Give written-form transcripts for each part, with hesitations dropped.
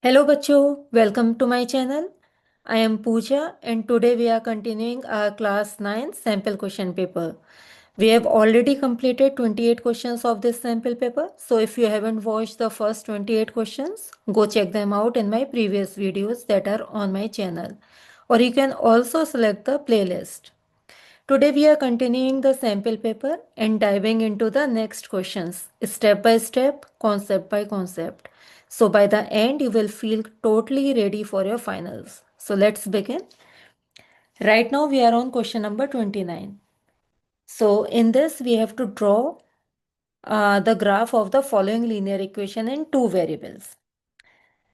Hello बच्चों, welcome to my channel. I am Pooja and today we are continuing our class 9 sample question paper. We have already completed 28 questions of this sample paper. So if you haven't watched the first 28 questions, go check them out in my previous videos that are on my channel. Or you can also select the playlist. Today we are continuing the sample paper and diving into the next questions, step by step, concept by concept. So by the end, you will feel totally ready for your finals. So let's begin. Right now we are on question number 29. So in this, we have to draw the graph of the following linear equation in two variables.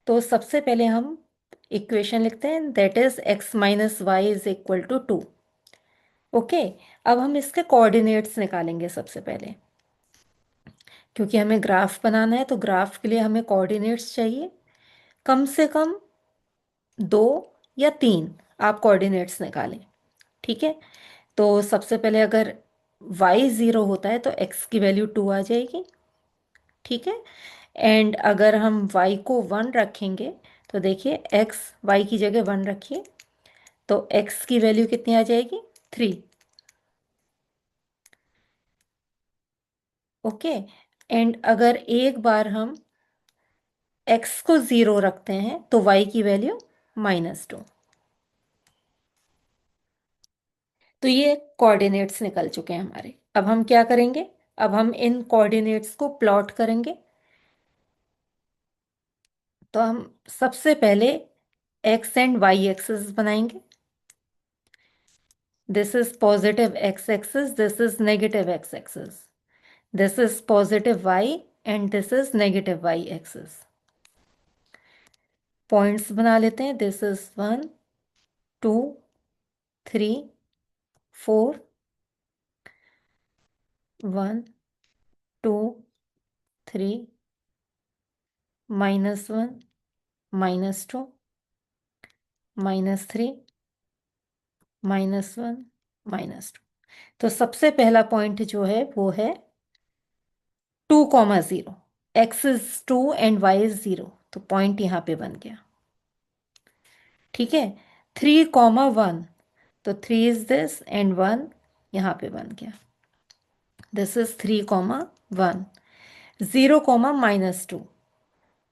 तो सबसे पहले हम equation लिखते हैं that is x minus y is equal to 2। Okay, अब हम इसके coordinates निकालेंगे सबसे पहले, क्योंकि हमें ग्राफ बनाना है तो ग्राफ के लिए हमें कोऑर्डिनेट्स चाहिए। कम से कम 2 या 3 आप कोऑर्डिनेट्स निकालें। ठीक है, तो सबसे पहले अगर y 0 होता है तो x की वैल्यू 2 आ जाएगी। ठीक है, एंड अगर हम y को 1 रखेंगे तो देखिए x y की जगह 1 रखिए तो x की वैल्यू कितनी आ जाएगी 3। ओके, एंड अगर एक बार हम x को 0 रखते हैं तो y की वैल्यू -2। तो ये कोऑर्डिनेट्स निकल चुके हैं हमारे। अब हम क्या करेंगे, अब हम इन कोऑर्डिनेट्स को प्लॉट करेंगे। तो हम सबसे पहले x एंड y एक्सिस बनाएंगे। This is positive x axis, this is negative x axis, this is positive y and this is negative y axis. Points बना लेते हैं, दिस इज 1 2 3 4, 1 2 3 -1 -2 -3 -1 -2। तो सबसे पहला पॉइंट जो है वो है 2,0। x is 2 and y is 0, तो पॉइंट यहाँ पे बन गया। ठीक है, 3,1, तो 3 इज दिस एंड 1 यहाँ पे बन गया। This is 3,1। 0,-2,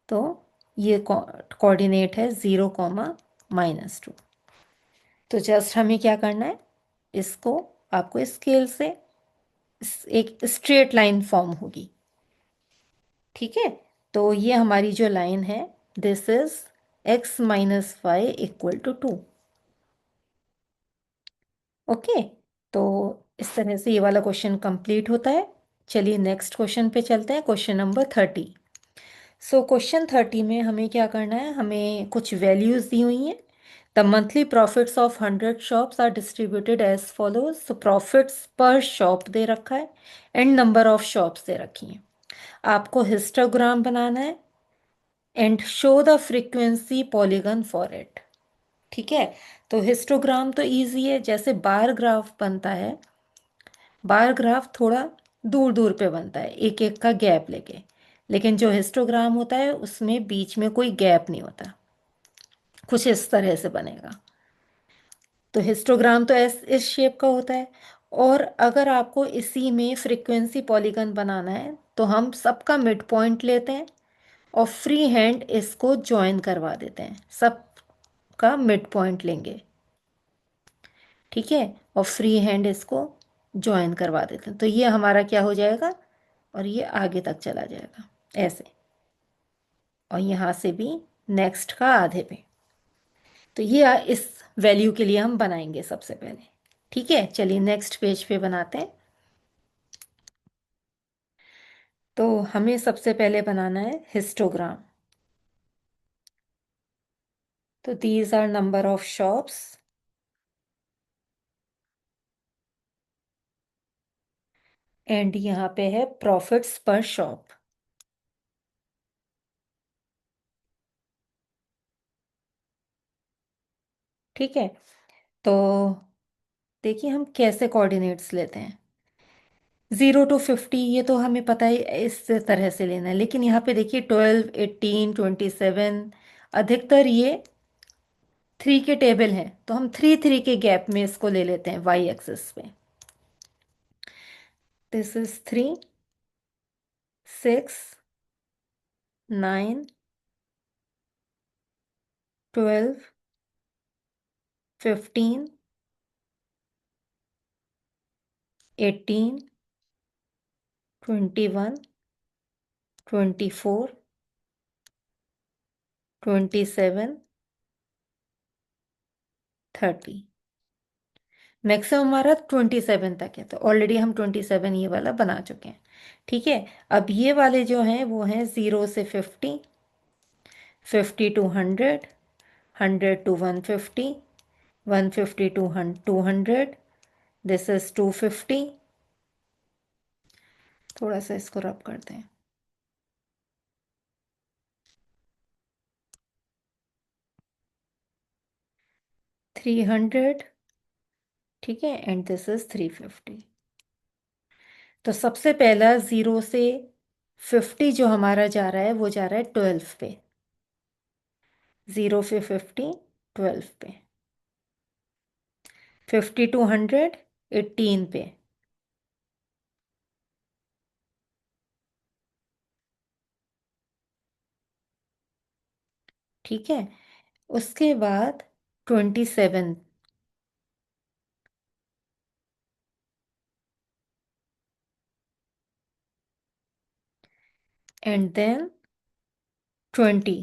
तो ये कोऑर्डिनेट है 0,-2। तो जस्ट हमें क्या करना है, इसको आपको स्केल से एक स्ट्रेट लाइन फॉर्म होगी। ठीक है, तो ये हमारी जो लाइन है this is x minus y equal to 2। Okay, तो इस तरह से ये वाला क्वेश्चन कंप्लीट होता है। चलिए नेक्स्ट क्वेश्चन पे चलते हैं, क्वेश्चन नंबर 30। सो क्वेश्चन 30 में हमें क्या करना है, हमें कुछ वैल्यूज दी हुई हैं। The monthly profits of 100 shops are distributed as follows. So profits per shop दे रखा है एंड नंबर ऑफ शॉप्स दे रखी हैं। आपको हिस्टोग्राम बनाना है and show the frequency polygon for it. ठीक है, तो हिस्टोग्राम तो इजी है, जैसे बार ग्राफ बनता है, बार ग्राफ थोड़ा दूर दूर पे बनता है एक एक का गैप लेके, लेकिन जो हिस्टोग्राम होता है उसमें बीच में कोई गैप नहीं होता, कुछ इस तरह से बनेगा। तो हिस्टोग्राम तो इस शेप का होता है। और अगर आपको इसी में फ्रीक्वेंसी पॉलीगन बनाना है तो हम सबका मिड पॉइंट लेते हैं और फ्री हैंड इसको ज्वाइन करवा देते हैं, सबका मिड पॉइंट लेंगे। ठीक है, और फ्री हैंड इसको ज्वाइन करवा देते हैं, तो ये हमारा क्या हो जाएगा, और ये आगे तक चला जाएगा ऐसे, और यहाँ से भी नेक्स्ट का आधे पे। तो ये इस वैल्यू के लिए हम बनाएंगे सबसे पहले। ठीक है, चलिए नेक्स्ट पेज पे बनाते हैं। तो हमें सबसे पहले बनाना है हिस्टोग्राम। तो these are number of shops and यहाँ पे है प्रॉफिट्स पर शॉप। ठीक है, तो देखिए हम कैसे कोऑर्डिनेट्स लेते हैं। 0 to 50 ये तो हमें पता है, इस तरह से लेना है, लेकिन यहाँ पे देखिए 12, 18, 27 अधिकतर ये 3 के टेबल हैं, तो हम 3 के गैप में इसको ले लेते हैं वाई एक्सिस पे। This is 3, 6, 9, 12, 15, 18, 21, 24, 27, 30। मैक्सिमम हमारा 27 तक है, तो ऑलरेडी हम 27 ये वाला बना चुके हैं। ठीक है, अब ये वाले जो हैं वो हैं 0 से 50, 50 to 100, 100 to 150, 150 to 200, this is 250। थोड़ा सा इसको रब करते हैं। 300, ठीक है, एंड दिस इज 350। तो सबसे पहला 0 से 50 जो हमारा जा रहा है वो जा रहा है 12 पे। 0 पे 50, 12 पे। 50 टू 100, 18 पे। ठीक है, उसके बाद 27, एंड देन 20।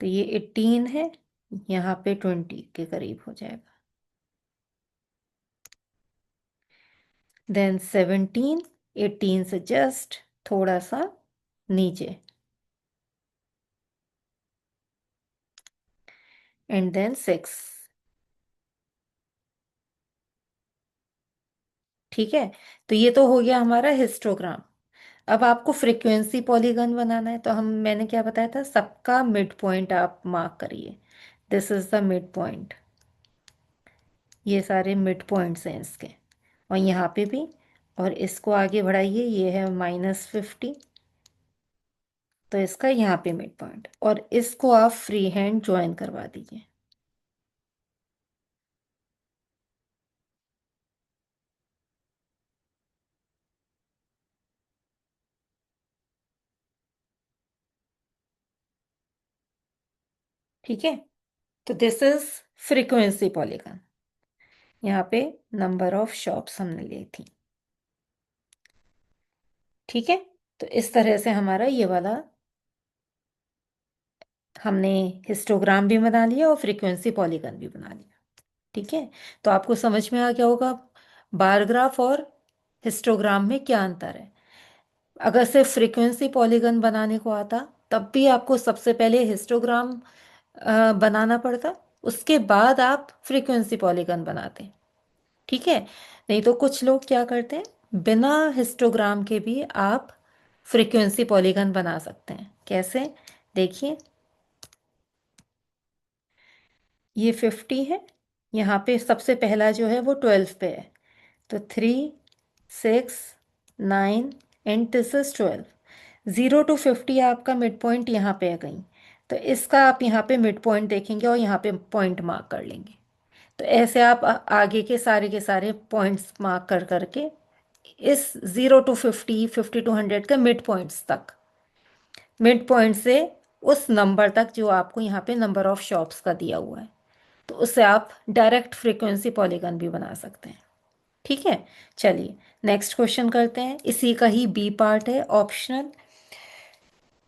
तो ये 18 है, यहाँ पे 20 के करीब हो जाएगा। देन 17, 18 से जस्ट थोड़ा सा नीचे, एंड देन 6। ठीक है, तो ये तो हो गया हमारा हिस्टोग्राम। अब आपको फ्रीक्वेंसी पॉलीगन बनाना है, तो मैंने क्या बताया था, सबका मिड पॉइंट आप मार्क करिए। This is the mid point. ये सारे मिड पॉइंट्स हैं इसके, और यहाँ पे भी। और इसको आगे बढ़ाइए, ये है -50, तो इसका यहाँ पे मिड पॉइंट, और इसको आप फ्री हैंड ज्वाइन करवा दीजिए। ठीक है, तो दिस इज फ्रीक्वेंसी पॉलीगन। यहाँ पे नंबर ऑफ शॉप्स हमने ली थी। ठीक है, तो इस तरह से हमारा ये वाला हमने हिस्टोग्राम भी बना लिया और फ्रीक्वेंसी पॉलीगन भी बना लिया। ठीक है, तो आपको समझ में आ गया होगा बार ग्राफ और हिस्टोग्राम में क्या अंतर है। अगर सिर्फ फ्रीक्वेंसी पॉलीगन बनाने को आता, तब भी आपको सबसे पहले हिस्टोग्राम बनाना पड़ता, उसके बाद आप फ्रीक्वेंसी पॉलीगन बनाते। ठीक है, नहीं तो कुछ लोग क्या करते हैं, बिना हिस्टोग्राम के भी आप फ्रीक्वेंसी पॉलीगन बना सकते हैं। कैसे, देखिए, ये 50 है, यहाँ पे सबसे पहला जो है वो 12 पे है, तो 3, 6, 9, एंड दिस इज 12। 0 to 50 आपका मिड पॉइंट यहाँ पे है कहीं, तो इसका आप यहाँ पे मिड पॉइंट देखेंगे और यहाँ पे पॉइंट मार्क कर लेंगे। तो ऐसे आप आगे के सारे पॉइंट्स मार्क कर करके इस 0 to 50, 50 to 100 का मिड पॉइंट्स तक, मिड पॉइंट से उस नंबर तक जो आपको यहाँ पे नंबर ऑफ शॉप्स का दिया हुआ है, तो उससे आप डायरेक्ट फ्रीक्वेंसी पॉलीगन भी बना सकते हैं। ठीक है, चलिए नेक्स्ट क्वेश्चन करते हैं, इसी का ही बी पार्ट है, optional.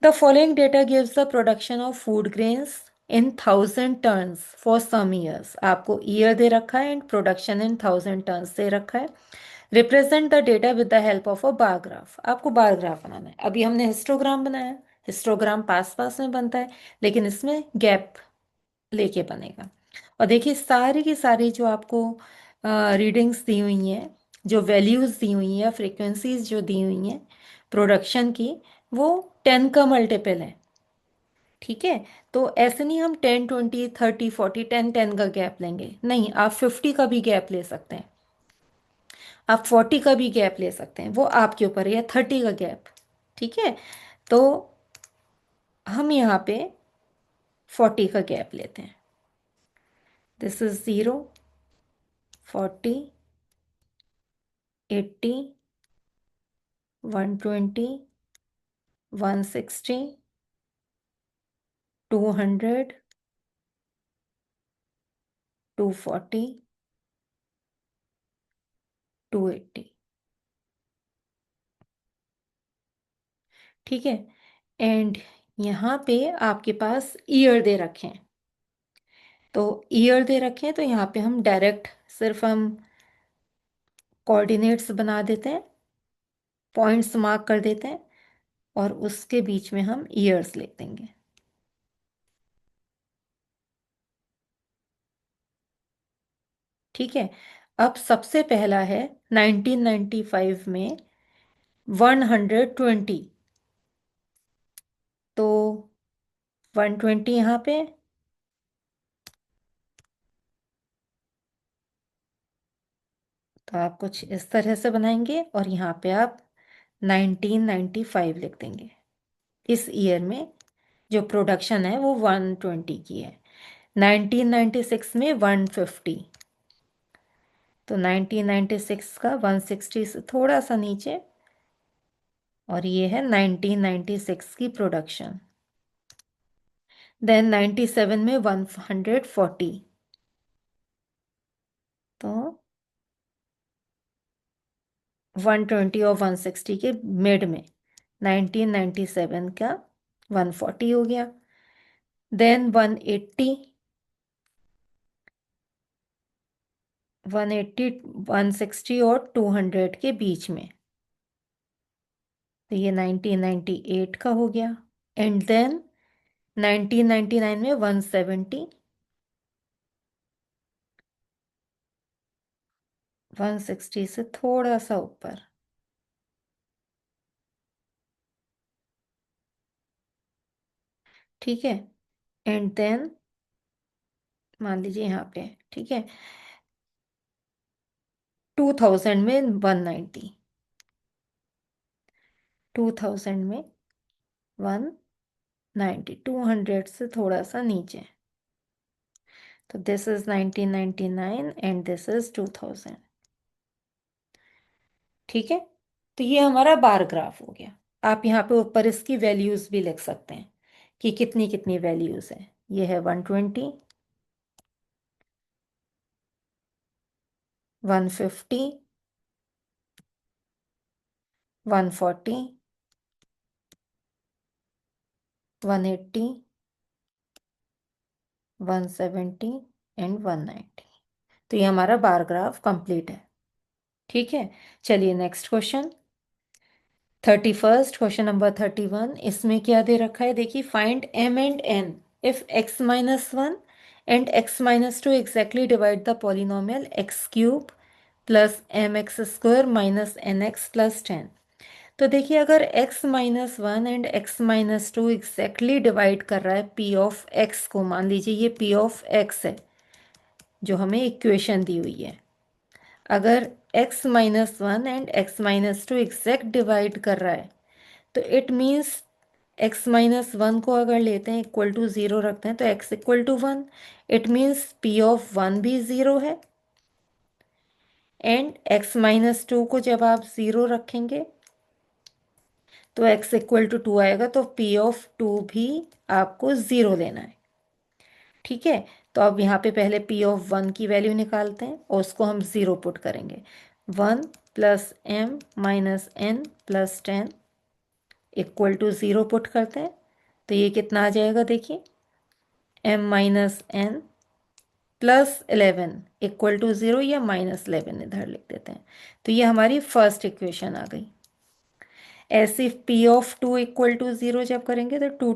The following data gives the production of food grains in 1000 tons for some years. आपको ईयर दे रखा है एंड प्रोडक्शन इन 1000 टन्स दे रखा है। Represent the data with the help of a bar graph. आपको bar graph बनाना है। अभी हमने हिस्टोग्राम बनाया, हिस्टोग्राम पास पास में बनता है, लेकिन इसमें गैप लेके बनेगा। और देखिए, सारी की सारी जो आपको रीडिंग्स दी हुई हैं, जो वैल्यूज़ दी हुई हैं, फ्रीक्वेंसीज जो दी हुई हैं प्रोडक्शन की, वो 10 का मल्टीपल है। ठीक है, तो ऐसे नहीं हम 10, 20, 30, 40, 10, 10 का गैप लेंगे, नहीं, आप 50 का भी गैप ले सकते हैं, आप 40 का भी गैप ले सकते हैं, वो आपके ऊपर है, या 30 का गैप। ठीक है, तो हम यहाँ पे 40 का गैप लेते हैं। This is 0, 40, 80, 120, 160, 200, 240, 280। ठीक है। एंड यहाँ पे आपके पास ईयर दे रखे हैं, तो ईयर दे रखे हैं तो यहाँ पे हम डायरेक्ट सिर्फ हम कोऑर्डिनेट्स बना देते हैं, पॉइंट्स मार्क कर देते हैं और उसके बीच में हम ईयर्स लिख देंगे। ठीक है। अब सबसे पहला है 1995 में 120, तो 120 यहाँ पे, तो आप कुछ इस तरह से बनाएंगे और यहाँ पे आप 1995 लिख देंगे। इस ईयर में जो प्रोडक्शन है वो 120 की है। 1996 में 150, तो 1996 का 160 से थोड़ा सा नीचे, और ये है 1996 की प्रोडक्शन। देन 97 में 140, तो 120 और 160 के मिड में 1997 का 140 हो गया। देन 180, 180, 160 और 200 के बीच में, तो ये 1998 का हो गया। एंड देन 1999 में 170, 160 से थोड़ा सा ऊपर। ठीक है। एंड देन मान लीजिए यहाँ पे, ठीक है, 2000 में 190, 2000 में 190, 200 से थोड़ा सा नीचे, तो this is 1999 and this is 2000। ठीक है। तो ये हमारा बार ग्राफ हो गया। आप यहाँ पे ऊपर इसकी वैल्यूज भी लिख सकते हैं कि कितनी कितनी वैल्यूज है। ये है 120, 150, 140, 180, 170 एंड 190। तो ये हमारा बार ग्राफ कंप्लीट है। ठीक है। चलिए next question, 31st question number 31। इसमें क्या दे रखा है, देखिए, find m and n if x minus 1 and x minus 2 exactly divide the polynomial x cube plus mx square minus nx plus 10। तो देखिए, अगर x minus 1 and x minus 2 exactly divide कर रहा है p ऑफ x को, मान लीजिए ये p ऑफ x है जो हमें इक्वेशन दी हुई है। अगर x minus 1 and x minus 2 exact divide कर रहा है, तो इट मीन्स x माइनस 1 को अगर लेते हैं इक्वल टू 0 रखते हैं तो x equal to 1, it means p of 1 भी 0 है। एंड x माइनस 2 को जब आप 0 रखेंगे तो x इक्वल टू 2 आएगा, तो p ऑफ 2 भी आपको 0 लेना है। ठीक है। तो अब यहाँ पे पहले p ऑफ 1 की वैल्यू निकालते हैं और उसको हम 0 पुट करेंगे। 1 plus m minus n plus 10 equal to 0 put करते हैं, तो ये कितना आ जाएगा, देखिए, m minus n plus 11 equal to 0, या माइनस 11 इधर लिख देते हैं। तो ये हमारी फर्स्ट इक्वेशन आ गई। ऐसे p ऑफ 2 इक्वल टू 0 जब करेंगे तो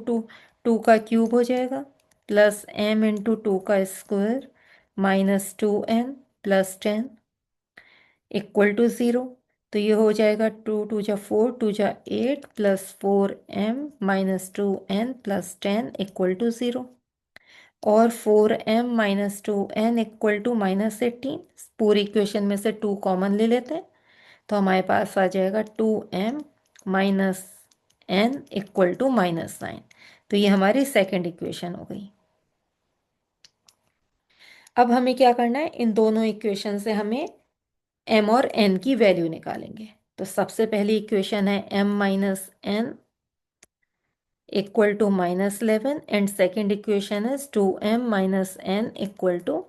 2 का क्यूब हो जाएगा, प्लस m इंटू 2 का square minus 2n plus 10 equal to 0। तो ये हो जाएगा 2 जा 4, 2 जा 8 plus 4m minus 2n plus 10 equal to 0। और 4m minus 2n equal to minus 18। पूरी इक्वेशन में से 2 कॉमन ले लेते हैं, तो हमारे पास आ जाएगा 2m minus n equal to minus 9। तो ये हमारी सेकंड इक्वेशन हो गई। अब हमें क्या करना है, इन दोनों इक्वेशन से हमें m और n की वैल्यू निकालेंगे। तो सबसे पहली इक्वेशन है m minus n equal to -11 and second equation है 2m minus n equal to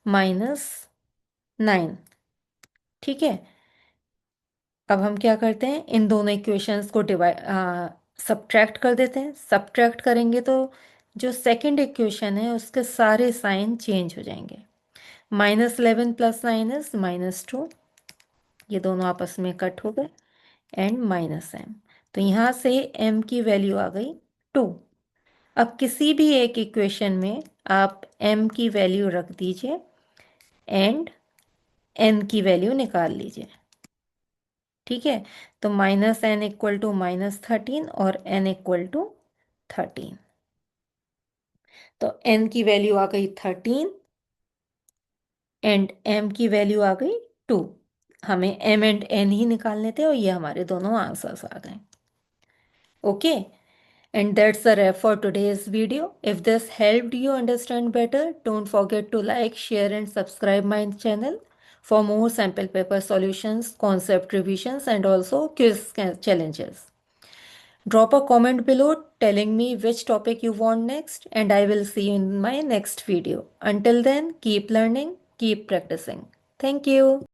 -9। ठीक है, अब हम क्या करते हैं, इन दोनों इक्वेशंस को सब्ट्रैक्ट कर देते हैं। सब्ट्रैक्ट करेंगे तो जो सेकंड इक्वेशन है उसके सारे साइन चेंज हो जाएंगे। -11 प्लस 9 इज -2, ये दोनों आपस में कट हो गए, एंड -m। तो यहाँ से m की वैल्यू आ गई 2। अब किसी भी एक इक्वेशन में आप m की वैल्यू रख दीजिए एंड n की वैल्यू निकाल लीजिए। ठीक है, तो -n इक्वल टू -13 और n इक्वल टू 13। तो n की वैल्यू आ गई 13 एंड m की वैल्यू आ गई 2। हमें m एंड n ही निकालने थे और ये हमारे दोनों आंसर्स आ गए। Okay, and that's the wrap for today's video. If this helped you understand better, don't forget to like, share and subscribe my channel for more sample paper solutions, concept revisions and also quiz challenges. Drop a comment below telling me which topic you want next and I will see you in my next video. Until then, keep learning, keep practicing. Thank you.